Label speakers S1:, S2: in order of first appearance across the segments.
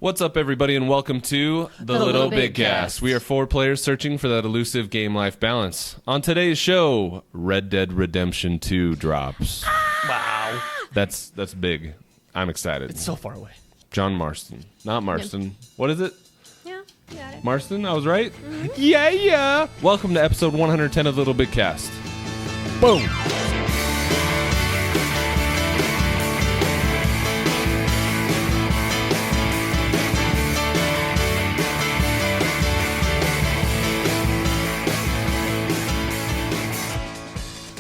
S1: What's up, everybody, and welcome to the LittleBigKast. We are four players searching for that elusive game-life balance. On today's show, Red Dead Redemption 2 drops.
S2: Wow.
S1: That's big. I'm excited.
S2: It's so far away.
S1: John Marston. Not Marston. Yep. What is it?
S3: Yeah, you got it.
S1: Marston, I was right?
S3: Mm-hmm.
S1: Yeah. Welcome to episode 110 of LittleBigKast. Boom.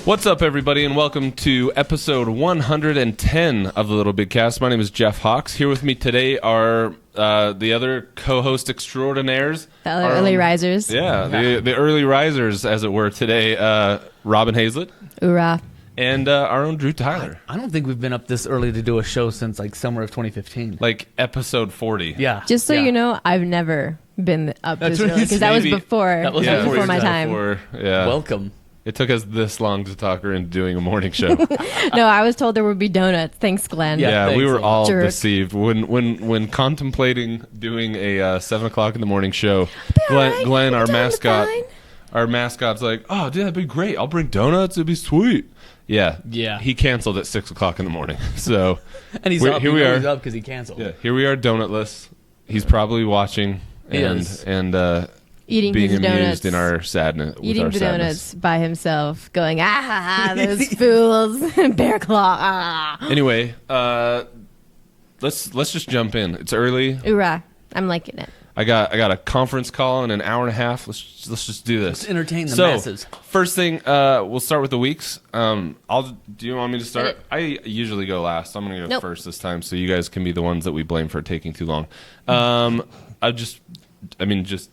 S1: What's up, everybody, and welcome to episode 110 of the LittleBigKast. My name is Jeff Hawks. Here with me today are the other co-host extraordinaires.
S3: The early risers.
S1: Yeah, the early risers, as it were, today. Robin Hazlett.
S3: Hoorah.
S1: And our own Drew Tyler.
S2: I don't think we've been up this early to do a show since like summer of 2015.
S1: Like episode 40.
S2: Yeah.
S3: Just so you know, I've never been up this early because that was before.
S2: That was
S3: before my time.
S1: Yeah.
S2: Welcome.
S1: It took us this long to talk her into doing a morning show.
S3: No, I was told there would be donuts. Thanks, Glenn.
S1: Yeah,
S2: thanks,
S1: we were all
S3: jerk.
S1: deceived when contemplating doing a 7 o'clock in the morning show. Glenn, our mascot's like, "Oh, dude, that'd be great. I'll bring donuts. It'd be sweet." Yeah. He canceled at 6 o'clock in the morning. So,
S2: and he's up.
S1: Here we are.
S2: He's up because he canceled.
S1: Yeah, here we are, donutless. He's probably watching and
S3: eating
S1: being
S3: his
S1: amused
S3: donuts.
S1: in our sadness.
S3: Eating the donuts by himself, going, those fools, bear claw,
S1: Anyway, let's just jump in. It's early.
S3: Hoorah. I'm liking it.
S1: I got a conference call in an hour and a half. Let's just do this.
S2: Let's entertain the masses.
S1: First thing, we'll start with the weeks. Do you want me to start? I usually go last. I'm gonna go first this time, so you guys can be the ones that we blame for taking too long. Just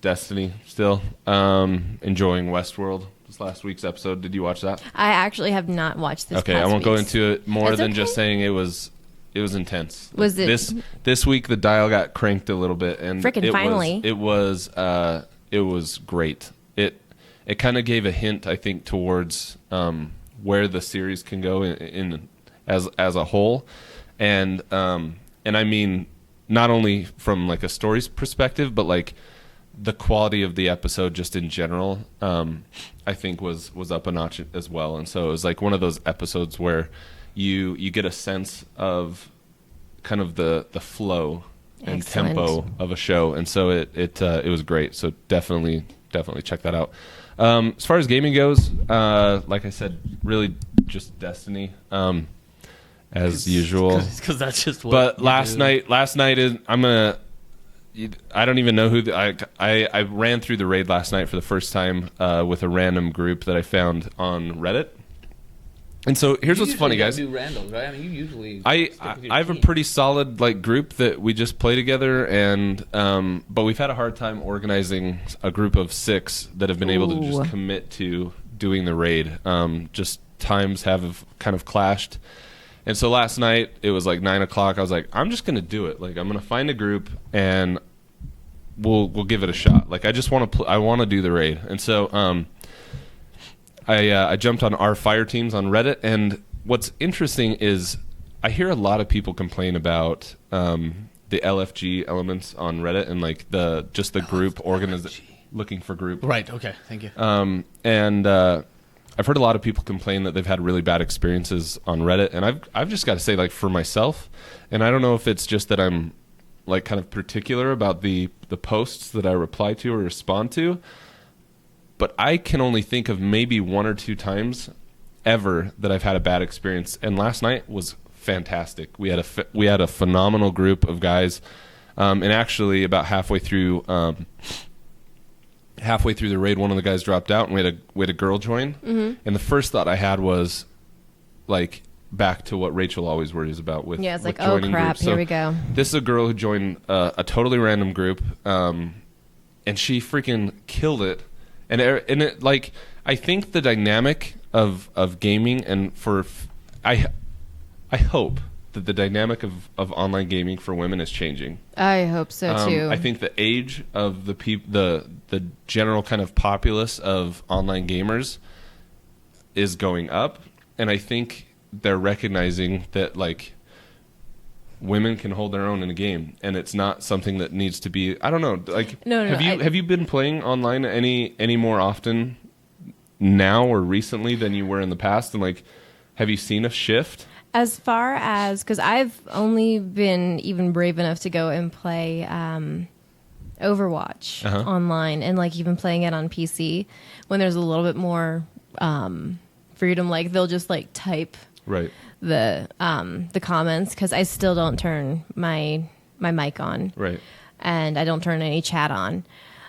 S1: Destiny still. Enjoying Westworld. This last week's episode. Did you watch that?
S3: I actually have not watched this.
S1: Okay, I won't go into it more than just saying it was intense.
S3: Was it
S1: this week? The dial got cranked a little bit, and
S3: finally,
S1: it was great. It kind of gave a hint, I think, towards where the series can go in as a whole, and I mean, not only from like a story's perspective, but like the quality of the episode just in general, I think was up a notch as well. And so it was like one of those episodes where you get a sense of kind of the flow and tempo of a show, and so it was great. So definitely check that out. As far as gaming goes, like I said, really just Destiny. As usual,
S2: because that's just what.
S1: But last night is I don't even know who I ran through the raid last night for the first time with a random group that I found on Reddit. And so here's what's funny, guys.
S2: You do randos, right? I mean, you usually.
S1: I have a pretty solid like group that we just play together, and but we've had a hard time organizing a group of 6 that have been able to just commit to doing the raid. Just times have kind of clashed. And so last night, it was like 9 o'clock. I was like, I'm just going to do it. Like, I'm going to find a group, and we'll give it a shot. Like, I just want to I want to do the raid. And so I jumped on our fire teams on Reddit. And what's interesting is I hear a lot of people complain about the LFG elements on Reddit and, like, the group organization, looking for group.
S2: Right, okay, thank you.
S1: I've heard a lot of people complain that they've had really bad experiences on Reddit, and I've just got to say, like, for myself, and I don't know if it's just that I'm like kind of particular about the posts that I reply to or respond to, but I can only think of maybe 1 or 2 times ever that I've had a bad experience, and last night was fantastic. We had a phenomenal group of guys, and actually about halfway through the raid, one of the guys dropped out, and we had a girl join. Mm-hmm. And the first thought I had was, like, back to what Rachel always worries about with
S3: it's like,
S1: joining
S3: oh crap,
S1: groups. So
S3: here we go.
S1: this is a girl who joined a totally random group, and she freaking killed it. And it, like, I think the dynamic of gaming, and I hope that the dynamic of online gaming for women is changing.
S3: I hope so too.
S1: I think the age of the general kind of populace of online gamers is going up, and I think they're recognizing that, like, women can hold their own in a game, and it's not something that needs to be. I don't know. Like,
S3: No,
S1: have you been playing online any more often now or recently than you were in the past? And like, have you seen a shift?
S3: As far as, because I've only been even brave enough to go and play Overwatch online, and like even playing it on PC when there's a little bit more freedom. Like they'll just like type the comments, because I still don't turn my mic on, and I don't turn any chat on.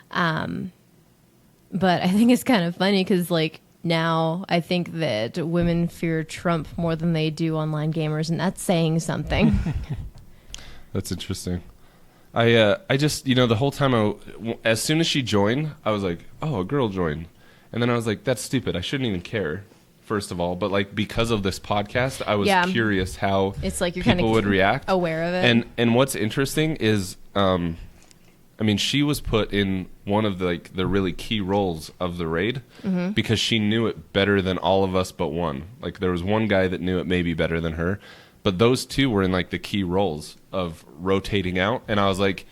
S3: But I think it's kind of funny because like now I think that women fear Trump more than they do online gamers, and that's saying something.
S1: That's interesting. I just, the whole time, as soon as she joined, I was like, oh, a girl joined. And then I was like, that's stupid. I shouldn't even care, first of all. But like, because of this podcast, I was curious how
S3: it's like you're
S1: people would react.
S3: Aware of it.
S1: And what's interesting is, she was put in one of the really key roles of the raid because she knew it better than all of us but one. Like, there was one guy that knew it maybe better than her. But those two were in like the key roles of rotating out, and I was like,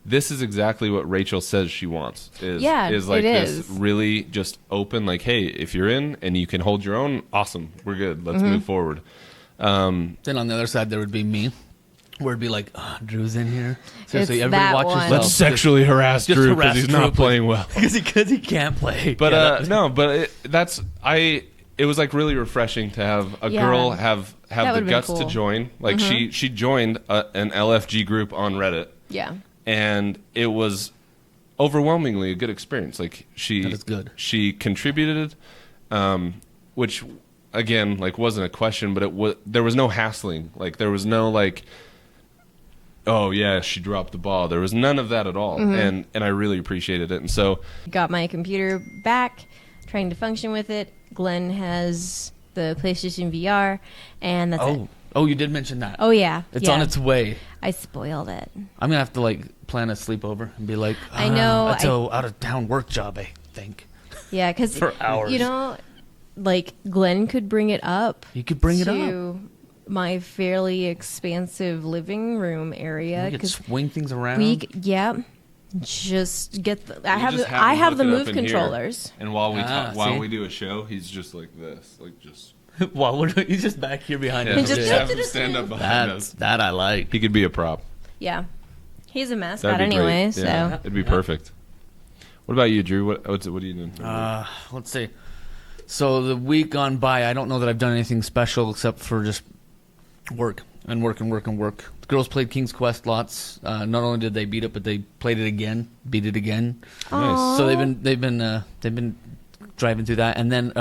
S1: "This is exactly what Rachel says she wants." Is like this really just open, like, "Hey, if you're in and you can hold your own, awesome, we're good. Let's move forward."
S2: Then on the other side, there would be me, where it'd be like, oh, "Drew's in here." Seriously,
S3: It's
S2: everybody
S3: that
S2: watch
S3: one.
S2: yourself.
S1: Let's sexually harass
S2: just
S1: Drew
S2: harass
S1: because he's
S2: Drew,
S1: not playing well.
S2: because he can't play.
S1: But it was like really refreshing to have a girl have the guts to join. Like she joined an LFG group on Reddit.
S3: Yeah.
S1: And it was overwhelmingly a good experience. Like
S2: that is good.
S1: She contributed, which again like wasn't a question, but there was no hassling. Like there was no like, oh yeah, she dropped the ball. There was none of that at all, and I really appreciated it. And so
S3: got my computer back, trying to function with it. Glenn has the PlayStation VR, and that's it.
S2: Oh, you did mention that.
S3: Oh yeah,
S2: it's on its way.
S3: I spoiled it.
S2: I'm gonna have to like plan a sleepover and be like,
S3: I know
S2: it's a out of town work job, I think.
S3: Yeah, because
S2: for hours,
S3: like Glenn could bring it up.
S2: You could bring it up
S3: to my fairly expansive living room area.
S2: You could swing things around.
S3: Just get I have the move controllers.
S1: And while we do a show, he's just like this, like just.
S2: He's just back here behind us.
S1: Just have him stand up behind us.
S2: That I like.
S1: He could be a prop.
S3: Yeah, he's a mascot anyway.
S1: Great.
S3: So
S1: yeah, it'd be perfect. What about you, Drew? What are you doing?
S2: Let's see. So the week gone by, I don't know that I've done anything special except for just work. The girls played King's Quest lots. Not only did they beat it, but they played it again, beat it again.
S1: Nice.
S2: So they've been driving through that, and then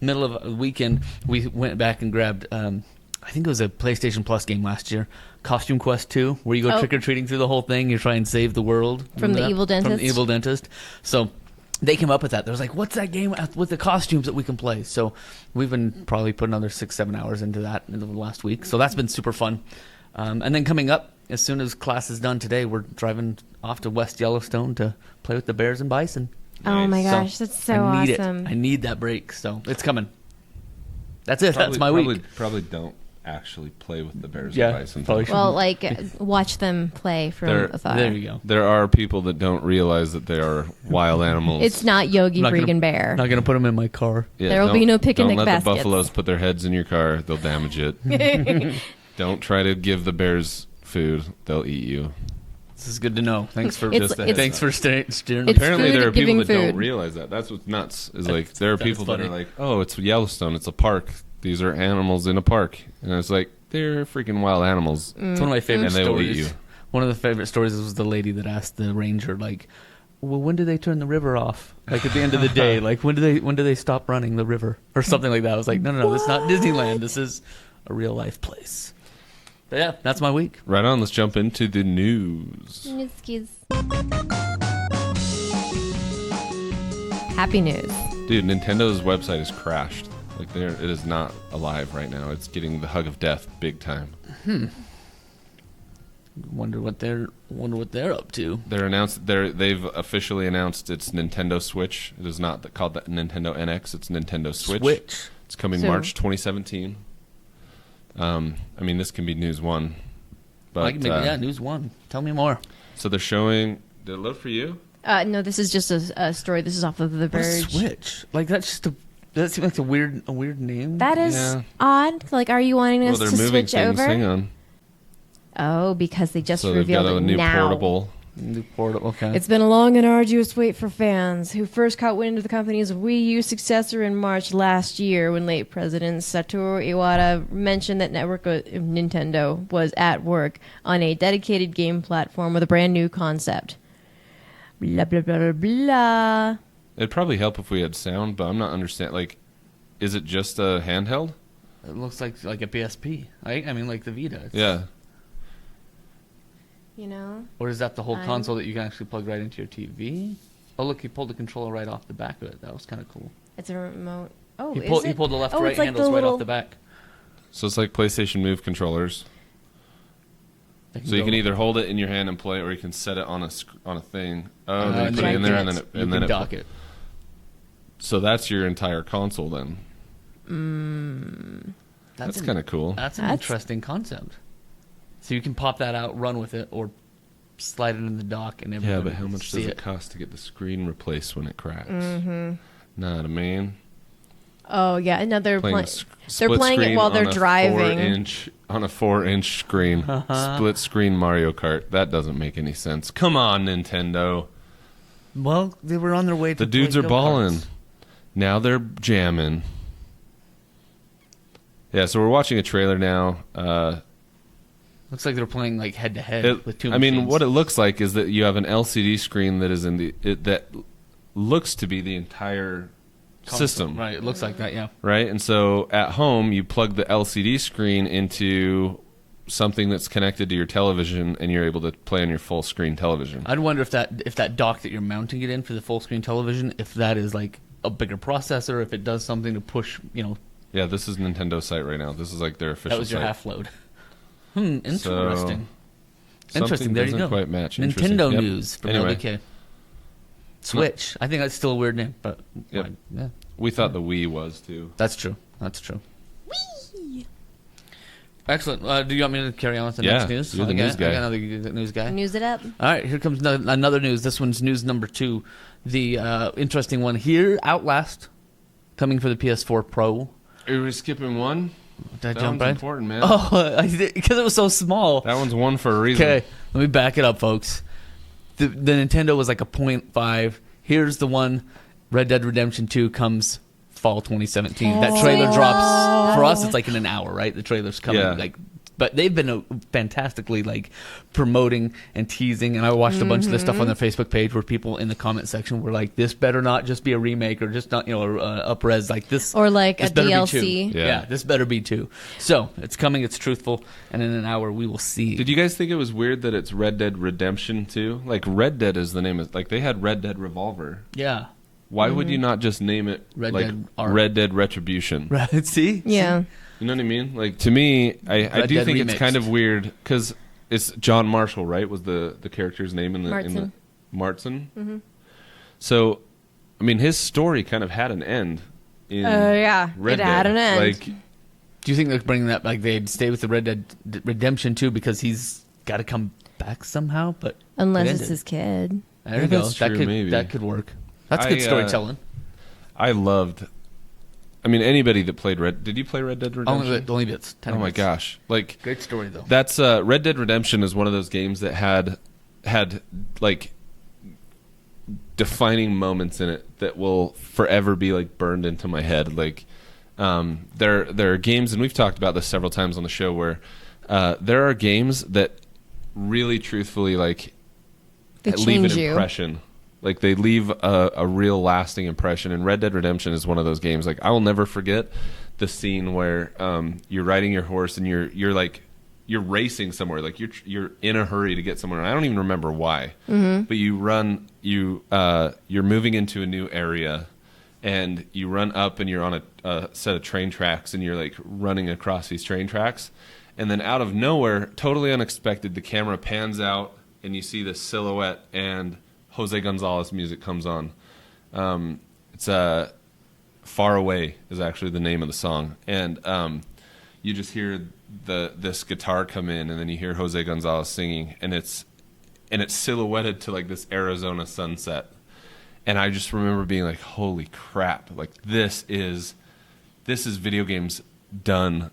S2: middle of the weekend we went back and grabbed. I think it was a PlayStation Plus game last year, Costume Quest 2, where you go trick or treating through the whole thing. You try and save the world
S3: from the evil dentist.
S2: From the evil dentist. So they came up with that. They was like, "What's that game with the costumes that we can play?" So we've been probably putting another 6-7 hours into that in the last week. So that's been super fun. And then coming up, as soon as class is done today, we're driving off to West Yellowstone to play with the bears and bison.
S3: Oh my gosh, that's so awesome!
S2: I need that break, so it's coming. That's it. That's my week.
S1: Probably don't actually play with the bears and bison.
S3: Well, like watch them play from afar.
S2: There you go.
S1: There are people that don't realize that they are wild animals.
S3: It's not Yogi Freaking Bear.
S2: Not gonna put them in my car.
S1: Yeah,
S3: there will be no picnic baskets.
S1: Don't let the buffaloes put their heads in your car. They'll damage it. Don't try to give the bears food. They'll eat you.
S2: This is good to know. Thanks for steering.
S1: Apparently, there are people that
S3: food.
S1: don't realize that. That's what's nuts. Is like there are people that are like, "Oh, it's Yellowstone. It's a park. These are animals in a park," and it's like they're freaking wild animals.
S2: It's one of my favorite stories.
S1: And they will eat you.
S2: One of the favorite stories was the lady that asked the ranger, like, "Well, when do they turn the river off? Like at the end of the day, like when do they stop running the river or something like that?" I was like, "No, this is not Disneyland. This is a real life place." But yeah, that's my week.
S1: Right on. Let's jump into the news.
S3: Happy news.
S1: Dude, Nintendo's website is crashed. Like it is not alive right now. It's getting the hug of death big time.
S2: Wonder what they're up to.
S1: They've officially announced it's Nintendo Switch. It is not called the Nintendo NX. It's Nintendo Switch. It's coming March 2017. I mean, this can be news one But
S2: news one. Tell me more.
S1: So they're showing. Did it load for you?
S3: No, this is just a story. This is off of The Verge.
S2: Switch. Like that's just that seems like a weird name.
S3: That is odd. Like, are you wanting us
S1: they're
S3: to
S1: moving
S3: switch
S1: things.
S3: over?
S1: Hang on.
S3: Oh, because they just
S1: So they've
S3: revealed
S1: got a
S3: it
S1: new
S3: now.
S1: portable.
S2: New portal. Okay.
S3: It's been a long and arduous wait for fans who first caught wind of the company's Wii U successor in March last year when late President Satoru Iwata mentioned that Nintendo was at work on a dedicated game platform with a brand new concept. Blah, blah, blah, blah, blah.
S1: It'd probably help if we had sound, but I'm not understanding. Like, is it just a handheld?
S2: It looks like a PSP. Right? I mean, like the Vita.
S1: Yeah.
S3: You know?
S2: Or is that the whole console that you can actually plug right into your TV? Oh, look, he pulled the controller right off the back of it. That was kind of cool.
S3: It's a remote. Oh,
S2: He
S3: is it?
S2: pulled the left
S3: Oh,
S2: right
S3: it's like
S2: handles
S3: the
S2: right
S3: little...
S2: off the back.
S1: So it's like PlayStation Move controllers. So you can either hold it in your hand and play it, or you can set it on a thing. Oh, then you put it in there, and then it
S2: dock it.
S1: So that's your entire console then. That's kind of cool.
S2: That's an interesting concept. So you can pop that out, run with it, or slide it in the dock, and everybody.
S1: Yeah, but how much does it cost to get the screen replaced when it cracks? Not a man.
S3: Oh yeah, another
S1: They're
S3: they're playing it while they're driving.
S1: On a 4-inch screen. Split screen Mario Kart. That doesn't make any sense. Come on, Nintendo.
S2: Well, they were on their way to
S1: the dudes are balling. Now they're jamming. Yeah, so we're watching a trailer now.
S2: Looks like they're playing like head to head with two machines.
S1: I mean, what it looks like is that you have an LCD screen that is that looks to be the entire system.
S2: Right, it looks like that, yeah.
S1: Right, and so at home you plug the LCD screen into something that's connected to your television, and you're able to play on your full screen television.
S2: I'd wonder if that dock that you're mounting it in for the full screen television, if that is like a bigger processor, if it does something to push,
S1: Yeah, this is Nintendo's site right now. This is like their official site.
S2: That was your half load. Interesting.
S1: So,
S2: interesting. There you go.
S1: Doesn't quite match.
S2: Nintendo news from
S1: anyway.
S2: LBK. Switch. I think that's still a weird name, but
S1: yep.
S2: Yeah.
S1: We thought the Wii was too.
S2: That's true. Wii. Excellent. Do you want me to carry on with the next news?
S1: You're the news guy.
S2: I got another news guy.
S3: News it up.
S2: All right, here comes another news. This one's news number 2. The interesting one here: Outlast, coming for the PS4 Pro.
S1: Are we skipping one?
S2: Did I
S1: that
S2: jump
S1: one's
S2: right?
S1: important, man.
S2: Oh, because it was so small.
S1: That one's one for a reason.
S2: Okay, let me back it up, folks. The Nintendo was like a 0.5. Here's the one. Red Dead Redemption 2 comes fall 2017. That trailer drops for us. It's like in an hour, right? The trailer's coming. But they've been fantastically promoting and teasing. And I watched a bunch of this stuff on their Facebook page where people in the comment section were like, "This better not just be a remake or just not up-res like this,
S3: or like
S2: this
S3: a
S2: better
S3: DLC."
S2: Be 2. Yeah, this better be 2. So it's coming. It's truthful, and in an hour we will see.
S1: Did you guys think it was weird that it's Red Dead Redemption 2? Like Red Dead is the name of they had Red Dead Revolver.
S2: Yeah.
S1: Why would you not just name it Red Dead Retribution?
S2: Right. See?
S3: Yeah.
S1: You know what I mean? Like, to me, I do think it's kind of weird because it's John Marshall, right? Was the character's name in the Martin? Mm-hmm. So, I mean, his story kind of had an end. Red Dead.
S3: Had an end.
S2: Do you think they're bringing that? They'd stay with the Red Dead Redemption 2 because he's got to come back somehow? But
S3: unless it's his kid.
S2: There you go.
S1: True,
S2: that could work. That's good storytelling.
S1: I loved. I mean, anybody that played Did you play Red Dead Redemption?
S2: Only bits. 10
S1: oh my
S2: minutes.
S1: gosh!
S2: Great story though.
S1: That's Red Dead Redemption is one of those games that had defining moments in it that will forever be burned into my head. There are games, and we've talked about this several times on the show, where there are games that really, truthfully, leave an impression. They leave a real lasting impression, and Red Dead Redemption is one of those games. I will never forget the scene where you're riding your horse and you're racing somewhere. You're in a hurry to get somewhere. And I don't even remember why, but you run. You're moving into a new area, and you run up, and you're on a set of train tracks, and you're running across these train tracks, and then out of nowhere, totally unexpected, the camera pans out, and you see this silhouette and Jose Gonzalez music comes on. It's Far Away is actually the name of the song. And you just hear this guitar come in, and then you hear Jose Gonzalez singing, and it's silhouetted to like this Arizona sunset. And I just remember being like, holy crap, like this is video games done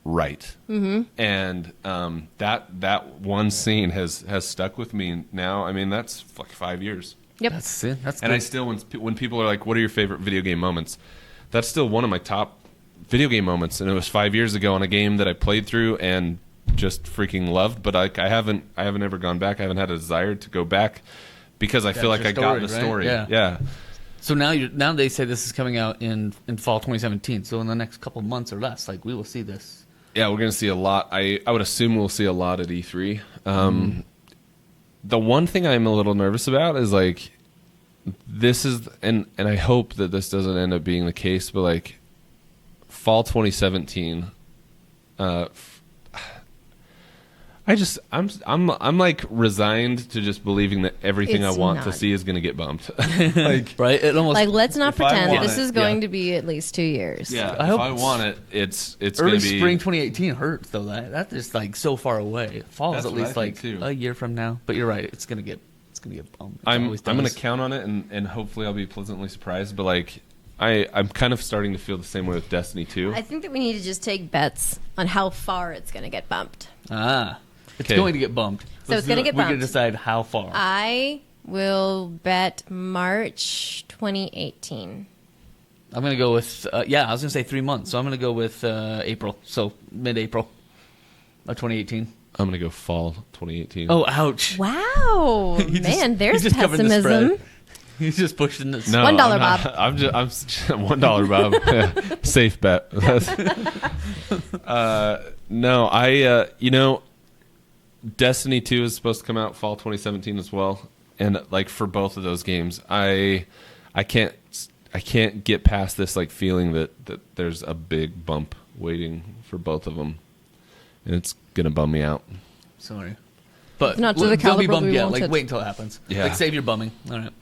S1: right. Mm-hmm. And that one scene has stuck with me now. I mean, that's like 5 years.
S3: Yep.
S2: That's it. That's
S1: and
S2: good.
S1: I still, when people are like, what are your favorite video game moments? That's still one of my top video game moments. And it was 5 years ago on a game that I played through and just freaking loved. But I haven't ever gone back. I haven't had a desire to go back because I feel like I got the story.
S2: Right?
S1: Yeah.
S2: So now they say this is coming out in fall 2017. So in the next couple of months or less, like we will see this. Yeah,
S1: we're going to see a lot. I would assume we'll see a lot at E3. The one thing I'm a little nervous about is like this is, and I hope that this doesn't end up being the case, but like fall 2017. I'm like resigned to just believing that everything I want to see is going to get bumped. Like,
S2: right? It almost
S3: like let's not pretend this is going to be at least 2 years.
S1: Yeah, if I want it, it's
S2: early
S1: going to be
S2: spring 2018 hurts though. That's just like so far away. Fall is at least like a year from now. But you're right. It's going to get bumped.
S1: I'm going to count on it, and hopefully I'll be pleasantly surprised. But like I'm kind of starting to feel the same way with Destiny 2.
S3: I think that we need to just take bets on how far it's going to get bumped.
S2: It's going to get bumped.
S3: So it's going to get bumped.
S2: We can decide how far.
S3: I will bet March 2018.
S2: I'm going to go with, I was going to say 3 months. So I'm going to go with April. So mid-April of 2018.
S1: I'm going to go fall 2018.
S2: Oh, ouch.
S3: Wow. Man, there's pessimism.
S2: He's just pushing this.
S3: No, $1, Bob.
S1: I'm $1, Bob. Safe bet. No, Destiny 2 is supposed to come out fall 2017 as well, and like for both of those games, I can't get past this like feeling that there's a big bump waiting for both of them, and it's gonna bum me out.
S2: Sorry, but
S3: not to the
S2: don't be
S3: caliber
S2: bummed
S3: we
S2: yet.
S3: wanted.
S2: Like wait until it happens.
S1: Yeah.
S2: Like save your bumming. All right.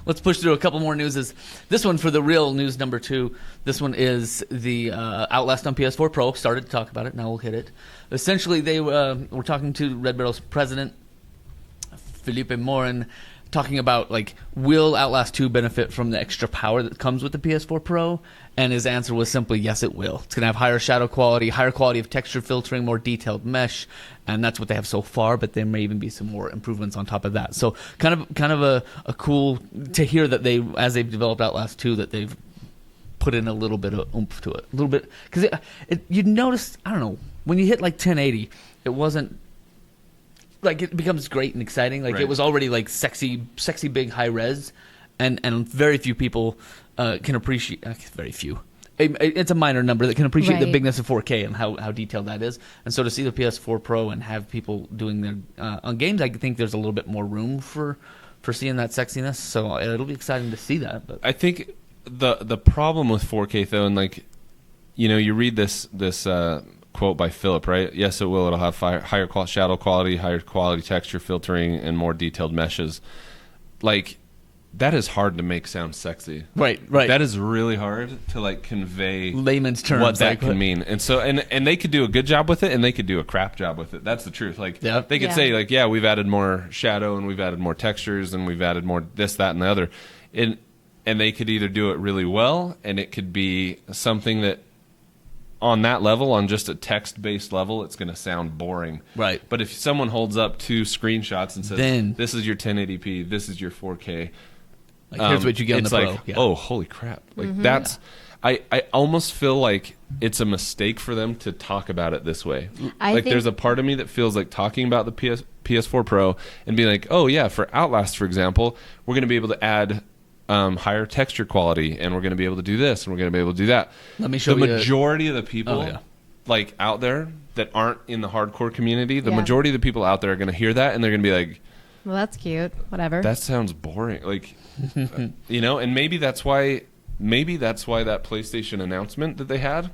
S2: Let's push through a couple more newses. This one for the real news number 2. This one is the Outlast on PS4 Pro. Started to talk about it. Now we'll hit it. Essentially, they were talking to Red Barrel's president, Felipe Morin, talking about like, will Outlast 2 benefit from the extra power that comes with the PS4 Pro? And his answer was simply, yes, it will. It's going to have higher shadow quality, higher quality of texture filtering, more detailed mesh, and that's what they have so far. But there may even be some more improvements on top of that. So kind of a cool to hear that they, as they've developed Outlast 2, that they've put in a little bit of oomph to it, a little bit, because you notice, I don't know, when you hit like 1080, it wasn't like it becomes great and exciting. Like It was already like sexy big high res, and very few people can appreciate. Very few. It's a minor number that can appreciate the bigness of 4K and how detailed that is. And so to see the PS4 Pro and have people doing their on games, I think there's a little bit more room for seeing that sexiness. So it'll be exciting to see that. But
S1: I think the problem with 4K though, and like you read this quote by Philip, right? Yes, it will. It'll have higher shadow quality, higher quality texture filtering, and more detailed meshes. Like, that is hard to make sound sexy.
S2: Right.
S1: That is really hard to like convey
S2: layman's terms
S1: what that can mean. And so, and they could do a good job with it, and they could do a crap job with it. That's the truth. Like, they could say like, yeah, we've added more shadow, and we've added more textures, and we've added more this, that, and the other. And they could either do it really well, and it could be something that, on that level, on just a text-based level, it's going to sound boring.
S2: Right.
S1: But if someone holds up 2 screenshots and says, this is your 1080p, this is your 4K,
S2: like, here's what you get on the Pro.
S1: It's like, oh, holy crap. Like, that's... I almost feel like it's a mistake for them to talk about it this way. I think there's a part of me that feels like talking about the PS4 Pro and being like, oh, yeah, for Outlast, for example, we're going to be able to add... higher texture quality, and we're going to be able to do this, and we're going to be able to do that.
S2: Let me show
S1: you. The majority of the people, like out there that aren't in the hardcore community, the majority of the people out there are going to hear that, and they're going to be like,
S3: "Well, that's cute. Whatever."
S1: That sounds boring. Like, and maybe that's why that PlayStation announcement that they had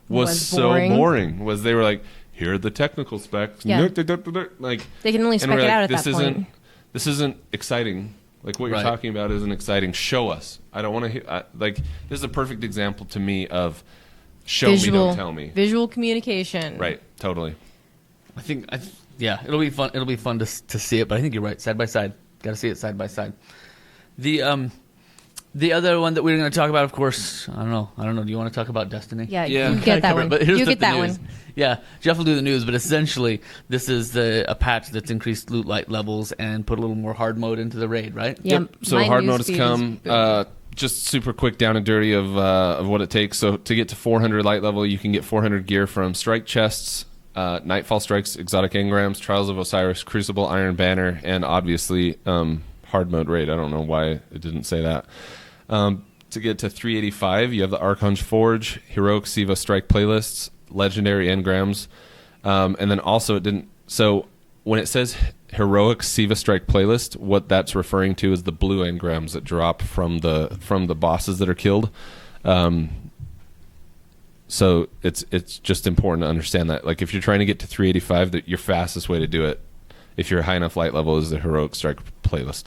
S1: was so boring. Was they were like, "Here are the technical specs."
S3: Yeah.
S1: Like
S3: they can only spec it out at that point.
S1: This isn't exciting. Like, what you're talking about isn't exciting. Show us. I don't want to hear... this is a perfect example to me of show me, don't tell me.
S3: Visual communication.
S1: Right. Totally.
S2: Yeah, it'll be fun. It'll be fun to see it. But I think you're right. Side by side, got to see it side by side. The other one that we're going to talk about, of course, I don't know. Do you want to talk about Destiny?
S3: Yeah. You get that one. You get that one.
S2: Yeah, Jeff will do the news, but essentially, this is a patch that's increased loot light levels and put a little more hard mode into the raid, right?
S1: Yep. So hard mode has come. Just super quick down and dirty of what it takes. So to get to 400 light level, you can get 400 gear from strike chests, Nightfall Strikes, Exotic Engrams, Trials of Osiris, Crucible, Iron Banner, and obviously hard mode raid. I don't know why it didn't say that. To get to 385, you have the Archon's Forge, Heroic Siva Strike playlists, Legendary Engrams, and then also it didn't. So when it says Heroic Siva Strike playlist, what that's referring to is the blue engrams that drop from the bosses that are killed. So it's just important to understand that. Like if you're trying to get to 385, that your fastest way to do it, if you're high enough light level, is the Heroic Strike playlist.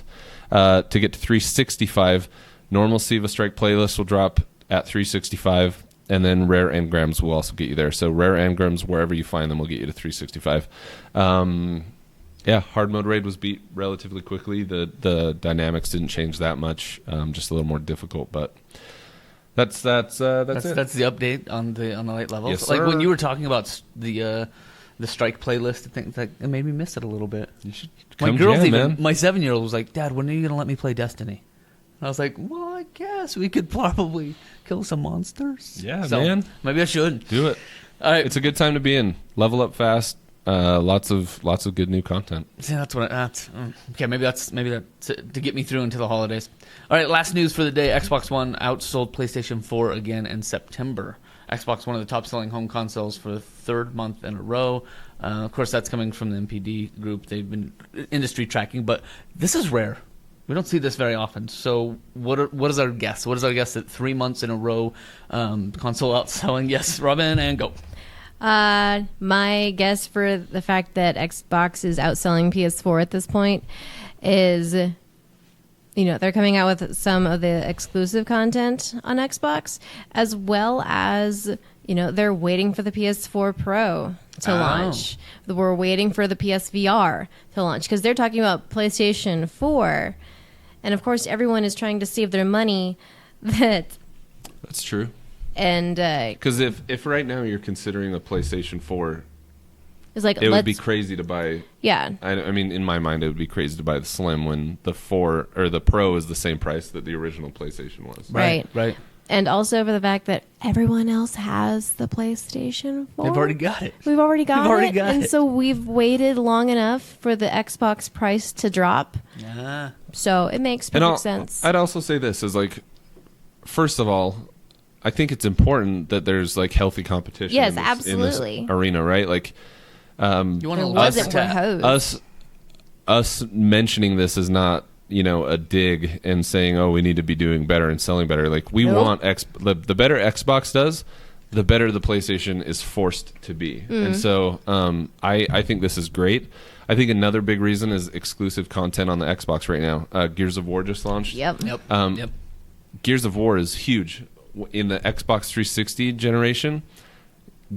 S1: To get to 365, normal Siva Strike playlist will drop at 365, and then rare engrams will also get you there. So rare engrams, wherever you find them, will get you to 365. Hard mode raid was beat relatively quickly. The dynamics didn't change that much, just a little more difficult. But that's it.
S2: That's the update on the light levels.
S1: Yes,
S2: like
S1: sir.
S2: when you were talking about the strike playlist, I think that it made me miss it a little bit.
S1: You should
S2: My
S1: come
S2: girls,
S1: jam,
S2: even
S1: man.
S2: my 7-year-old was like, "Dad, when are you gonna let me play Destiny?" And I was like, "Well, I guess we could probably kill some monsters."
S1: Yeah,
S2: So,
S1: man.
S2: Maybe I should.
S1: Do it.
S2: All right.
S1: It's a good time to be in. Level up fast. Lots of good new content.
S2: See, that's what. Okay, maybe that's it, to get me through into the holidays. All right, last news for the day: Xbox One outsold PlayStation 4 again in September. Xbox, one of the top-selling home consoles for the third month in a row. Of course, that's coming from the MPD group. They've been industry tracking, but this is rare. We don't see this very often. So what is our guess? What is our guess that 3 months in a row console outselling? Yes, Robin, and go.
S3: My guess for the fact that Xbox is outselling PS4 at this point is, they're coming out with some of the exclusive content on Xbox, as well as, they're waiting for the PS4 Pro to launch. We're waiting for the PSVR to launch because they're talking about PlayStation 4. And of course, everyone is trying to save their money. That's
S1: true.
S3: And
S1: because if right now you're considering a PlayStation 4,
S3: it's like
S1: it would be crazy to buy.
S3: Yeah.
S1: I mean, in my mind, it would be crazy to buy the Slim when the 4 or the Pro is the same price that the original PlayStation was.
S3: Right. And also for the fact that everyone else has the PlayStation 4.
S2: They've already got it.
S3: We've already got it. And so we've waited long enough for the Xbox price to drop.
S2: Yeah.
S3: So it makes perfect sense.
S1: I'd also say this is like, first of all, I think it's important that there's like healthy competition.
S3: Yes,
S1: in
S3: absolutely.
S1: this arena, right? Like,
S2: you want
S1: us mentioning this is not, a dig and saying, oh, we need to be doing better and selling better. Like we want the better Xbox does, the better the PlayStation is forced to be. And so I think this is great. I think another big reason is exclusive content on the Xbox right now. Gears of War just launched.
S3: Yep.
S1: Gears of War is huge. In the Xbox 360 generation,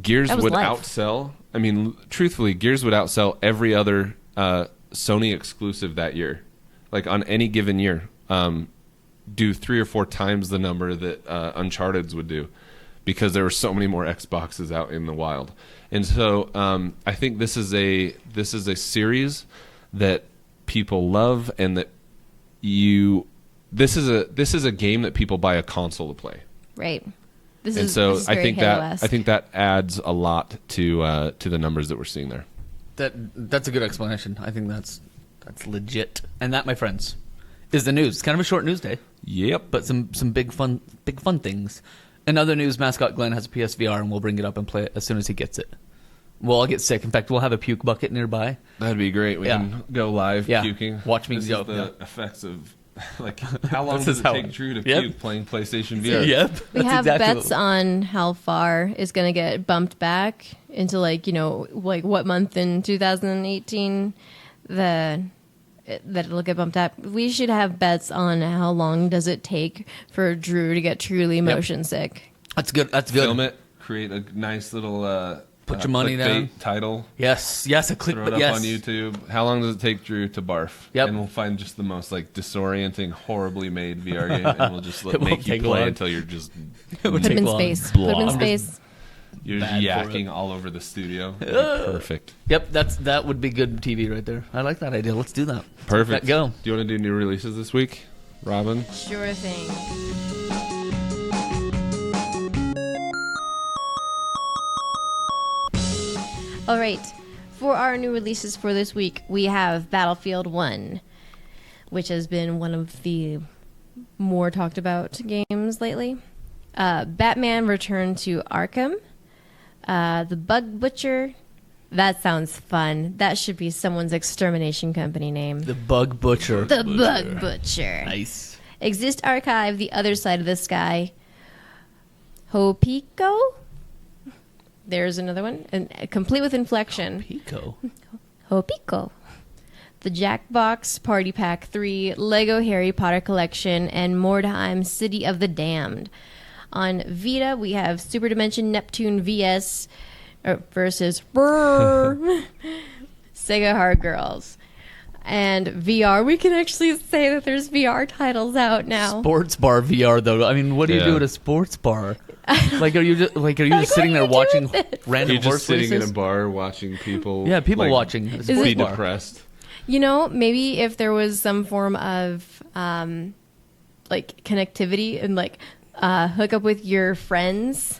S1: Gears would outsell. I mean, truthfully, Gears would outsell every other Sony exclusive that year. Like on any given year, do 3 or 4 times the number that Uncharted's would do, because there were so many more Xboxes out in the wild. And so I think this is a series that people love, and that this is a game that people buy a console to play.
S3: Right.
S1: I think that adds a lot to the numbers that we're seeing there.
S2: That's a good explanation. I think that's legit. And that, my friends, is the news. It's kind of a short news day.
S1: Yep.
S2: But some big fun things. In other news, mascot Glenn has a PSVR, and we'll bring it up and play it as soon as he gets it. We'll all get sick. In fact, we'll have a puke bucket nearby.
S1: That'd be great. We can go live puking.
S2: Watch me
S1: go. The effects of, like, how long does it take Drew to puke playing PlayStation VR?
S2: Yep.
S3: We have bets on how far it's going to get bumped back into, like what month in 2018 that it'll get bumped up. We should have bets on how long does it take for Drew to get truly motion sick.
S2: That's good. That's good.
S1: Film it. create a nice little
S2: put your money down
S1: title.
S2: Yes, a clickbait.
S1: Throw it up on YouTube. How long does it take Drew to barf?
S2: Yep.
S1: And we'll find just the most like disorienting, horribly made VR game, and we'll just make you play
S2: long.
S1: until you're just
S3: Put him in space. Put him in space.
S1: You're yakking all over the studio. Perfect.
S2: Yep, that would be good TV right there. I like that idea. Let's do that.
S1: Perfect.
S2: Go.
S1: Do you want to do new releases this week, Robin?
S3: Sure thing. All right. For our new releases for this week, we have Battlefield 1, which has been one of the more talked about games lately. Batman Return to Arkham. The Bug Butcher. That sounds fun. That should be someone's extermination company name.
S2: The Bug Butcher.
S3: The Bug Butcher.
S2: Nice.
S3: Exist Archive, The Other Side of the Sky. Hopico. There's another one. And complete with inflection. Hopico. The Jackbox Party Pack 3, Lego Harry Potter Collection, and Mordheim City of the Damned. On Vita, we have Super Dimension Neptune VS versus Sega Hard Girls. And VR, we can actually say that there's VR titles out now.
S2: Sports bar VR, though. I mean, what do you do at a sports bar? Are you just sitting there watching random
S1: You're
S2: horse
S1: just sitting
S2: races?
S1: in a bar watching people.
S2: Yeah, people
S1: like,
S2: watching.
S1: Be depressed.
S3: You know, maybe if there was some form of like connectivity and like hook up with your friends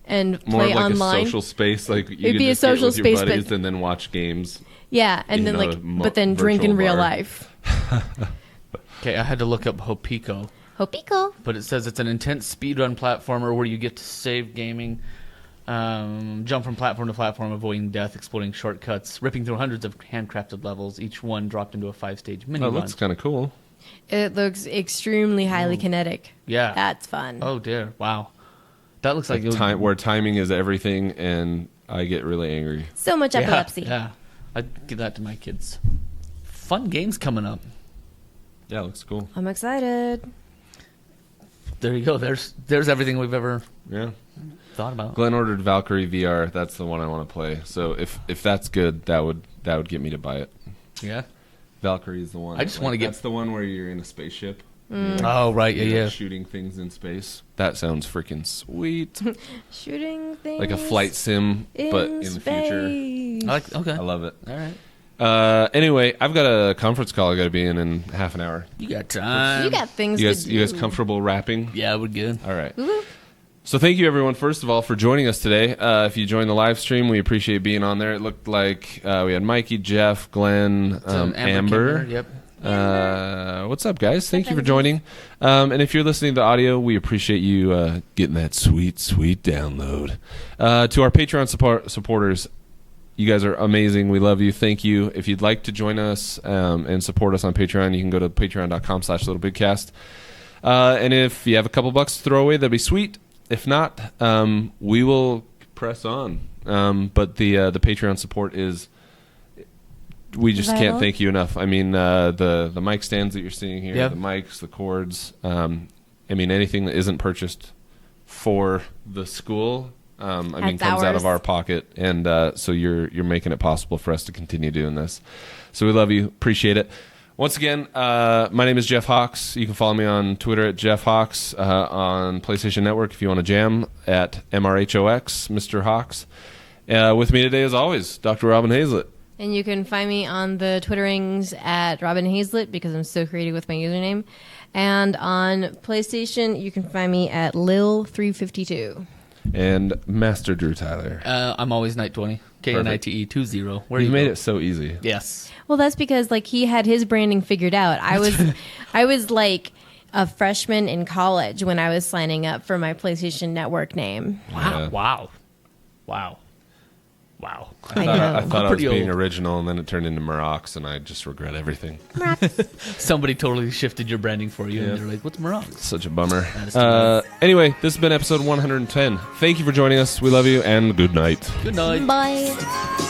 S3: and
S1: More
S3: play
S1: of like
S3: online.
S1: A social space, like you
S3: It'd
S1: could
S3: be a
S1: just get
S3: social
S1: with your
S3: space,
S1: buddies
S3: but-
S1: and then watch games.
S3: Yeah, and then but then drink in
S1: virtual
S3: real
S1: bar.
S3: life.
S2: Okay, I had to look up Hopico,
S3: Hopico.
S2: but it says it's an intense speedrun platformer where you get to save gaming, jump from platform to platform, avoiding death, exploring shortcuts, ripping through hundreds of handcrafted levels, each one dropped into a 5-stage mini
S1: Oh,
S2: run.
S1: that's kind of cool.
S3: It looks extremely highly kinetic.
S2: Yeah.
S3: That's fun.
S2: Oh dear! Wow, that looks like,
S1: Where timing is everything, and I get really angry.
S3: So much epilepsy.
S2: Yeah, I'd give that to my kids. Fun games coming up.
S1: Yeah, it looks cool.
S3: I'm excited.
S2: There you go. There's everything we've ever
S1: Yeah.
S2: thought about.
S1: Glenn ordered Valkyrie VR. That's the one I want to play. So if that's good, that would get me to buy it.
S2: Yeah.
S1: Valkyrie is the one.
S2: I just want to get.
S1: That's the one where you're in a spaceship.
S2: Oh right, yeah.
S1: Shooting things in space. That sounds freaking sweet.
S3: Shooting things.
S1: Like a flight sim, but in the future.
S2: Okay.
S1: I love it.
S2: All right.
S1: Anyway, I've got a conference call I got to be in half an hour.
S2: You got time.
S3: You got things
S1: You
S3: to do.
S1: guys comfortable rapping?
S2: Yeah, we're good.
S1: All right.
S3: Woo-hoo.
S1: So thank you, everyone, first of all, for joining us today. If you joined the live stream, we appreciate being on there. It looked like we had Mikey, Jeff, Glenn, Amber.
S2: Yep.
S1: What's up, guys? Thank you for joining. And if you're listening to the audio, we appreciate you getting that sweet, sweet download. To our Patreon supporters, you guys are amazing. We love you. Thank you. If you'd like to join us and support us on Patreon, you can go to patreon.com/LittleBigKast. And if you have a couple bucks to throw away, that'd be sweet. If not, we will press on. But the Patreon support is, we just
S3: Vital.
S1: can't thank you enough. I mean, the mic stands that you're seeing here,
S2: Yep.
S1: the mics, the cords. I mean, anything that isn't purchased for the school, comes out
S3: ours.
S1: of our pocket, and so you're making it possible for us to continue doing this. So we love you, appreciate it. Once again, my name is Jeff Hawks. You can follow me on Twitter at Jeff Hawks, on PlayStation Network if you want to jam at MRHOX, Mr. Hawks. With me today, as always, Dr. Robin Hazlett.
S3: And you can find me on the Twitterings at Robin Hazlett because I'm so creative with my username. And on PlayStation, you can find me at Lil352.
S1: And Master Drew Tyler.
S2: I'm always Night20. KNITE20. Where
S1: You
S2: you
S1: made
S2: go?
S1: it so easy.
S2: Yes.
S3: Well, that's because like he had his branding figured out. I was like a freshman in college when I was signing up for my PlayStation Network name.
S2: Wow.
S1: Yeah.
S2: Wow. Wow. Wow.
S3: I know.
S1: I thought I was
S2: pretty
S1: being
S2: old.
S1: original, and then it turned into Marox, and I just regret everything.
S2: Somebody totally shifted your branding for you,
S1: Yeah.
S2: and they're like, "What's Morocco?"
S1: Such a bummer.
S2: is too
S1: Anyway, this has been episode 110. Thank you for joining us. We love you, and good night.
S2: Good night.
S3: Bye.